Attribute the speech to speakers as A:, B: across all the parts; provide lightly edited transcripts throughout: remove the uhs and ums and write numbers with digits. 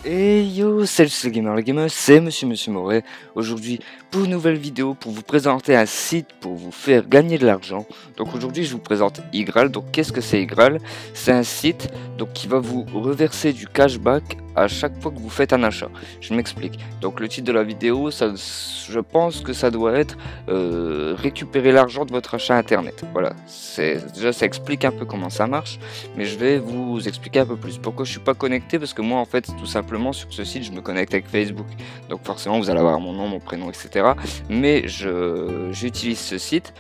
A: Et yo, salut c'est le gamer, c'est Monsieur Moret. Aujourd'hui, pour une nouvelle vidéo, pour vous présenter un site pour vous faire gagner de l'argent. Donc aujourd'hui, je vous présente Igral. Donc qu'est-ce que c'est Igral? C'est un site donc qui va vous reverser du cashback à chaque fois que vous faites un achat. Je m'explique. Donc le titre de la vidéo, je pense que ça doit être récupérer l'argent de votre achat internet. Voilà, déjà ça explique un peu comment ça marche, mais je vais vous expliquer un peu plus. Pourquoi je suis pas connecté? Parce que moi en fait tout simplement sur ce site je me connecte avec Facebook. Donc forcément vous allez avoir mon nom, mon prénom, etc. Mais j'utilise ce site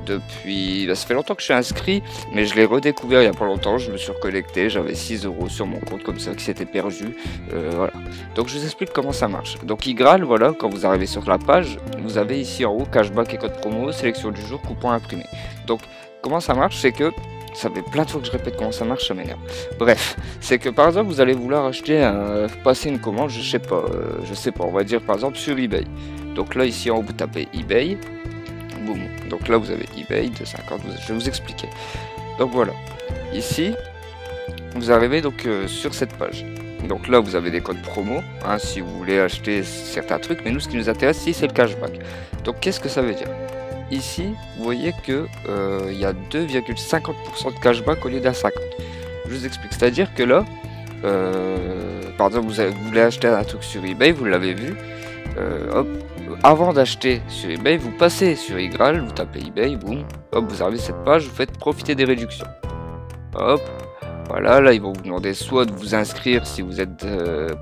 A: depuis... ça fait longtemps que je suis inscrit, mais je l'ai redécouvert il y a pas longtemps. Je me suis reconnecté, j'avais 6 € sur mon compte comme ça qui s'était perdu. Voilà. Donc je vous explique comment ça marche. Donc Igral, voilà, quand vous arrivez sur la page, vous avez ici en haut cashback et code promo, sélection du jour, coupon imprimé. Donc comment ça marche, c'est que ça fait plein de fois que je répète comment ça marche, ça m'énerve. Bref, c'est que par exemple vous allez vouloir acheter passer une commande, je sais pas, on va dire par exemple sur eBay. Donc là ici en haut vous tapez eBay. Boum. Donc là vous avez eBay 250, je vais vous expliquer. Donc voilà, ici vous arrivez donc sur cette page. Donc là vous avez des codes promo si vous voulez acheter certains trucs, mais nous ce qui nous intéresse ici c'est le cashback. Donc qu'est-ce que ça veut dire? Ici vous voyez que il y a 2,50% de cashback au lieu d'un 50. Je vous explique, c'est à dire que là par exemple vous voulez acheter un truc sur eBay, vous l'avez vu, hop, avant d'acheter sur eBay, vous passez sur Igral, vous tapez eBay, boum, hop, vous arrivez cette page, vous faites profiter des réductions. Hop, voilà, là ils vont vous demander soit de vous inscrire si vous n'êtes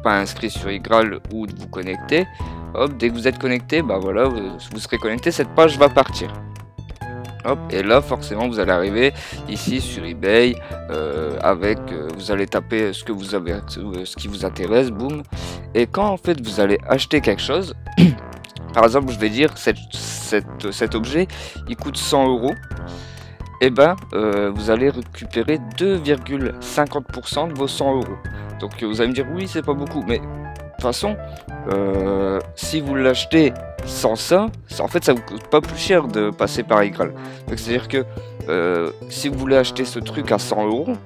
A: pas inscrit sur Igral ou de vous connecter. Hop, dès que vous êtes connecté, bah voilà, vous serez connecté, cette page va partir. Hop, et là forcément vous allez arriver ici sur eBay avec vous allez taper ce que vous avez, ce qui vous intéresse, boum. Et quand en fait vous allez acheter quelque chose, par exemple je vais dire cet objet il coûte 100 €, et ben vous allez récupérer 2,50% de vos 100 €. Donc vous allez me dire oui c'est pas beaucoup, mais de toute façon si vous l'achetez sans ça, en fait ça vous coûte pas plus cher de passer par Igral. Donc c'est à dire que si vous voulez acheter ce truc à 100 €,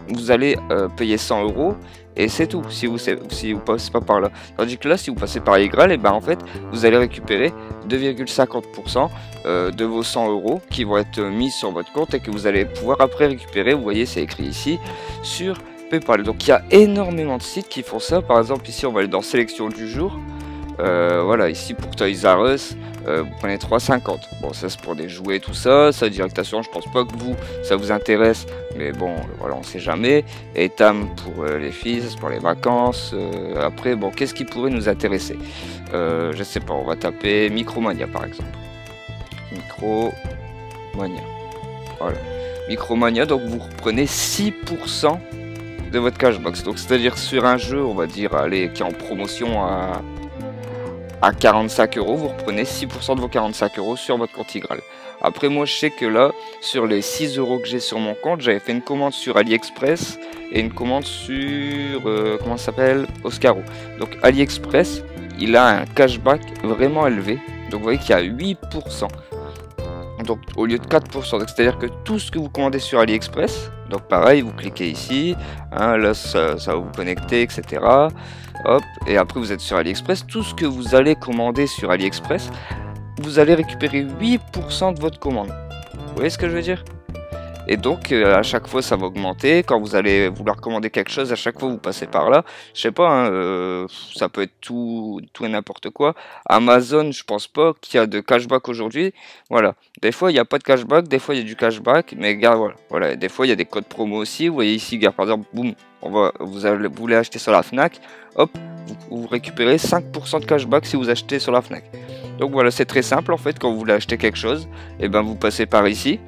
A: vous allez payer 100 € et c'est tout si vous passez pas par là. Tandis que là si vous passez par Igral, et ben en fait vous allez récupérer 2,50% de vos 100 € qui vont être mis sur votre compte et que vous allez pouvoir après récupérer. Vous voyez c'est écrit ici sur PayPal. Donc il y a énormément de sites qui font ça. Par exemple ici on va aller dans sélection du jour. Voilà, ici pour Toys R Us, vous prenez 3,50. Bon, ça c'est pour des jouets, tout ça. Ça, directation, je pense pas que ça vous intéresse, mais bon, voilà, on sait jamais. Et Tam pour les filles, c'est pour les vacances. Après, bon, qu'est-ce qui pourrait nous intéresser? Je sais pas, on va taper Micromania par exemple. Micromania. Voilà. Micromania, donc vous reprenez 6% de votre cashbox. Donc c'est-à-dire sur un jeu, on va dire, allez, qui est en promotion à 45 €, vous reprenez 6% de vos 45 € sur votre compte Igral. Après moi je sais que là, sur les 6 € que j'ai sur mon compte, j'avais fait une commande sur AliExpress et une commande sur, comment ça s'appelle, Oscaro. Donc AliExpress, il a un cashback vraiment élevé. Donc vous voyez qu'il y a 8%. Donc au lieu de 4%, c'est à dire que tout ce que vous commandez sur AliExpress, donc pareil, vous cliquez ici, là ça va vous connecter, etc. Hop, et après vous êtes sur AliExpress, tout ce que vous allez commander sur AliExpress, vous allez récupérer 8% de votre commande. Vous voyez ce que je veux dire? Et donc à chaque fois ça va augmenter. Quand vous allez vouloir commander quelque chose, à chaque fois vous passez par là. Je sais pas, ça peut être tout et n'importe quoi. Amazon, je pense pas qu'il y a de cashback aujourd'hui. Voilà, des fois il n'y a pas de cashback, des fois il y a du cashback, mais gars, voilà, des fois il y a des codes promo aussi. Vous voyez ici, gars, par exemple, boum, vous voulez acheter sur la Fnac, hop, vous récupérez 5% de cashback si vous achetez sur la Fnac. Donc voilà, c'est très simple en fait. Quand vous voulez acheter quelque chose, et ben vous passez par ici.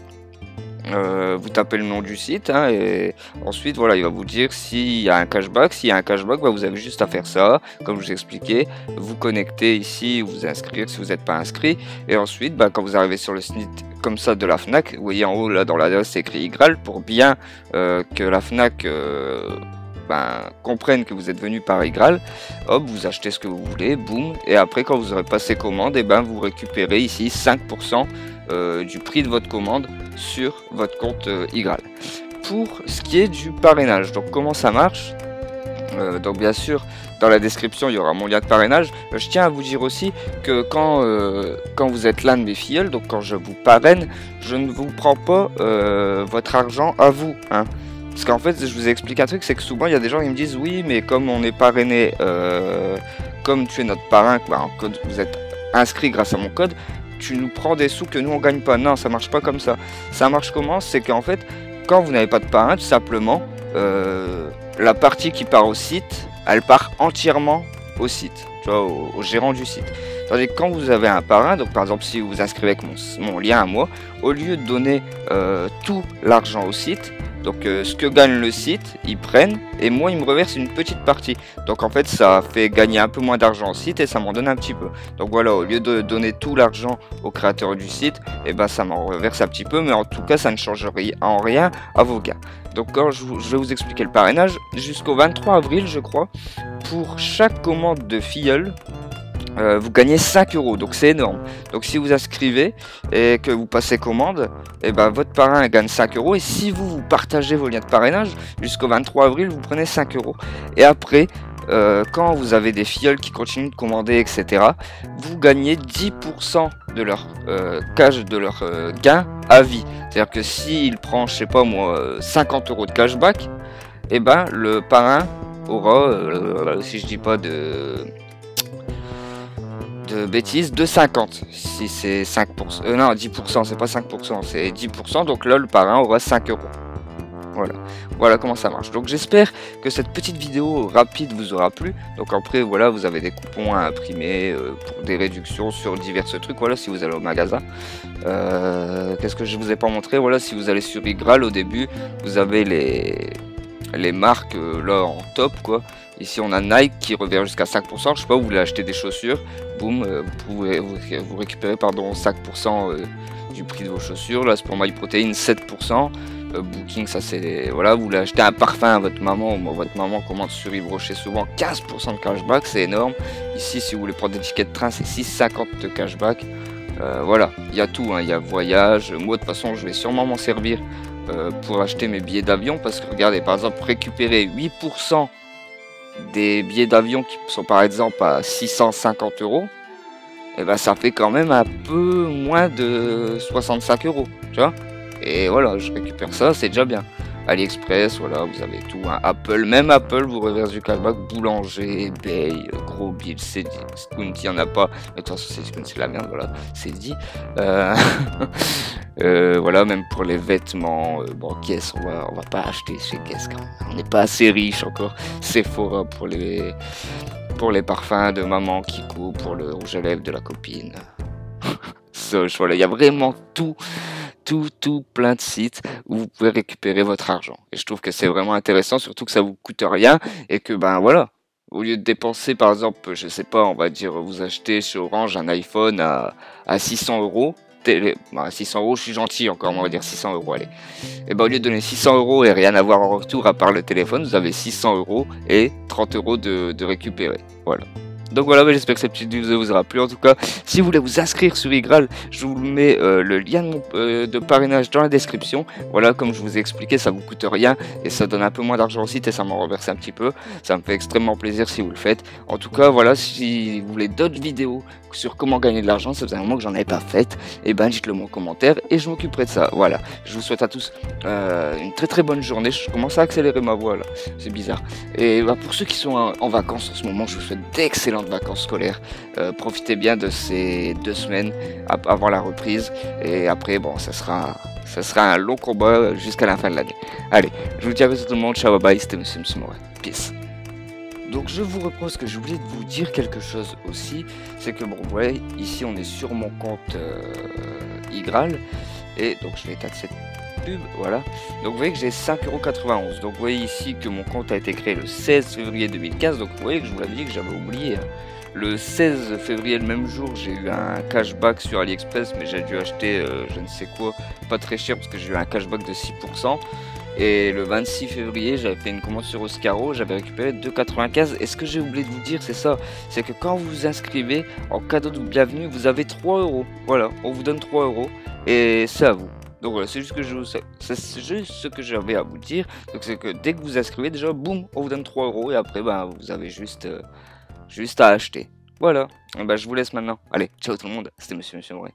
A: Vous tapez le nom du site et ensuite voilà, il va vous dire s'il y a un cashback. S'il y a un cashback, bah, vous avez juste à faire ça comme je vous expliquais, vous connecter ici, vous inscrire si vous n'êtes pas inscrit, et ensuite bah, quand vous arrivez sur le site comme ça de la Fnac, vous voyez en haut là dans l'adresse c'est écrit Igral pour bien que la Fnac comprenne que vous êtes venu par Igral. Hop, vous achetez ce que vous voulez, boum, et après quand vous aurez passé commande, et ben vous récupérez ici 5% du prix de votre commande sur votre compte Igral. Pour ce qui est du parrainage, donc comment ça marche? Donc bien sûr, dans la description, il y aura mon lien de parrainage. Je tiens à vous dire aussi que quand vous êtes l'un de mes filleuls, donc quand je vous parraine, je ne vous prends pas votre argent à vous, hein. Parce qu'en fait, je vous explique un truc, c'est que souvent, il y a des gens qui me disent « Oui, mais comme on est parrainé, comme tu es notre parrain, vous êtes inscrit grâce à mon code, tu nous prends des sous que nous, on gagne pas. » Non, ça marche pas comme ça. Ça marche comment? C'est qu'en fait, quand vous n'avez pas de parrain, tout simplement, la partie qui part au site, elle part entièrement au site, tu vois, au gérant du site. Tandis que quand vous avez un parrain, donc par exemple si vous vous inscrivez avec mon lien à moi, au lieu de donner tout l'argent au site, donc ce que gagne le site, ils prennent et moi ils me reversent une petite partie. Donc en fait ça fait gagner un peu moins d'argent au site et ça m'en donne un petit peu. Donc voilà, au lieu de donner tout l'argent au créateur du site, et ben ça m'en reverse un petit peu, mais en tout cas ça ne change en rien à vos gains. Donc quand je vais vous expliquer le parrainage, jusqu'au 23 avril je crois, pour chaque commande de filleul, vous gagnez 5 euros, donc c'est énorme. Donc si vous inscrivez et que vous passez commande, et ben votre parrain gagne 5 euros. Et si vous partagez vos liens de parrainage, jusqu'au 23 avril, vous prenez 5 euros. Et après, quand vous avez des filleuls qui continuent de commander, etc., vous gagnez 10% de leur gain à vie. C'est-à-dire que s'il prend, je sais pas moi, 50 euros de cashback, et ben le parrain aura, si je dis pas de bêtises, de 50 si c'est 5%, non 10%, c'est pas 5%, c'est 10%, donc là le parrain aura 5 euros. Voilà comment ça marche. Donc j'espère que cette petite vidéo rapide vous aura plu. Donc après voilà, vous avez des coupons à imprimer pour des réductions sur divers trucs, voilà, si vous allez au magasin. Qu'est-ce que je vous ai pas montré? Voilà, si vous allez sur iGraal au début, vous avez les marques là en top quoi. Ici on a Nike qui revient jusqu'à 5%, je sais pas, vous voulez acheter des chaussures, boum, vous récupérez pardon 5% du prix de vos chaussures. Là c'est pour MyProtein 7%. Booking, ça c'est, voilà, vous voulez acheter un parfum à votre maman, votre maman commande sur Yves Rocher souvent, 15% de cashback, c'est énorme. Ici si vous voulez prendre des tickets de train, c'est 6,50 de cashback. Voilà, il y a tout, hein. Il y a voyage, moi de toute façon je vais sûrement m'en servir pour acheter mes billets d'avion, parce que regardez, par exemple, récupérer 8% des billets d'avion qui sont par exemple à 650 euros, et ben ça fait quand même un peu moins de 65 euros, tu vois. Et voilà, je récupère ça, c'est déjà bien. AliExpress, voilà, vous avez tout, hein. Apple, même Apple vous reverse du cashback. Boulanger, eBay, Gros Bill, c'est dit. Scounty, il n'y en a pas. Mais de toute façon, c'est la merde, voilà, c'est dit. Voilà, même pour les vêtements, bon, Guess, on va pas acheter chez Guess quand même. On n'est pas assez riche encore. Sephora pour les parfums de maman, Kiko pour le rouge à lèvres de la copine. Soch, voilà, il y a vraiment tout plein de sites où vous pouvez récupérer votre argent. Et je trouve que c'est vraiment intéressant, surtout que ça vous coûte rien et que ben voilà, au lieu de dépenser par exemple, je sais pas, on va dire vous achetez chez Orange un iPhone à 600 euros. 600 euros, je suis gentil encore, on va dire 600 euros, allez. Et ben au lieu de donner 600 euros et rien avoir en retour à part le téléphone, vous avez 600 euros et 30 euros de récupérer. Voilà. Donc voilà, j'espère que cette petite vidéo vous aura plu. En tout cas, si vous voulez vous inscrire sur iGraal, je vous mets le lien de parrainage dans la description. Voilà, comme je vous ai expliqué, ça vous coûte rien et ça donne un peu moins d'argent au site et ça m'en reverse un petit peu. Ça me fait extrêmement plaisir si vous le faites. En tout cas, voilà, si vous voulez d'autres vidéos sur comment gagner de l'argent, ça faisait un moment que j'en avais pas fait, et ben dites-le moi en commentaire et je m'occuperai de ça. Voilà, je vous souhaite à tous une très bonne journée. Je commence à accélérer ma voix là, c'est bizarre. Et bah, pour ceux qui sont en vacances en ce moment, je vous souhaite d'excellentes vacances scolaires. Profitez bien de ces 2 semaines avant la reprise, et après bon, ça sera un long combat jusqu'à la fin de l'année. Allez, je vous dis à tout le monde, ciao, bye, c'était Monsieur Mouret, peace. Donc je vous reprends ce que je voulais vous dire quelque chose aussi, c'est que bon, vous voyez, ici on est sur mon compte iGraal, et donc je vais éteindre cette pub, voilà. Donc vous voyez que j'ai 5,91 €, donc vous voyez ici que mon compte a été créé le 16 février 2015, donc vous voyez que je vous l'avais dit que j'avais oublié. Le 16 février, le même jour, j'ai eu un cashback sur AliExpress, mais j'ai dû acheter je ne sais quoi, pas très cher, parce que j'ai eu un cashback de 6%. Et le 26 février, j'avais fait une commande sur Oscaro, j'avais récupéré 2,95 €. Et ce que j'ai oublié de vous dire, c'est ça, c'est que quand vous vous inscrivez, en cadeau de bienvenue, vous avez 3 €. Voilà, on vous donne 3 € et c'est à vous. Donc voilà, c'est juste, c'est juste ce que j'avais à vous dire. Donc c'est que dès que vous inscrivez, déjà, boum, on vous donne 3 euros et après, ben, vous avez juste à acheter. Voilà, et ben, je vous laisse maintenant. Allez, ciao tout le monde, c'était Monsieur Moret.